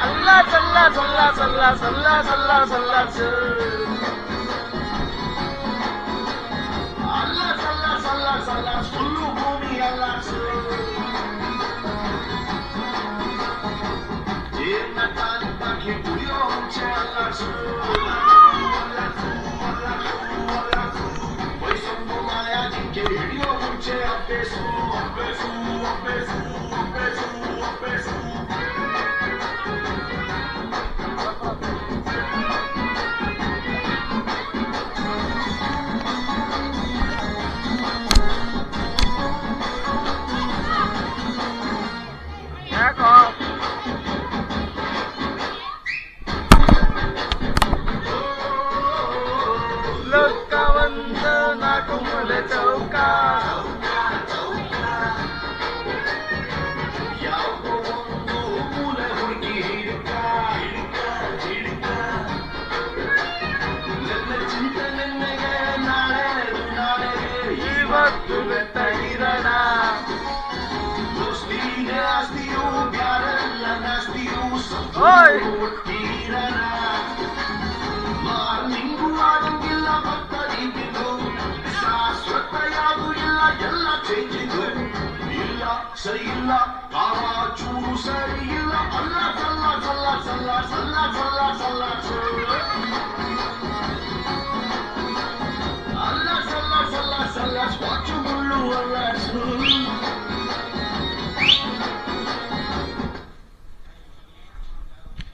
Allah sallah sallah sallah sallah sallah sallah Allah sallah sallah sallah sullu bhumi Allah Jedna tani taki bujo uče Allah Oi sambo maya jinke video uče apesu apesu apesu apesu apesu ಸರಿಯಿಲ್ಲ ಕಾಮ ಚೂರು ಸರಿಯಿಲ್ಲ ಅಲ್ಲ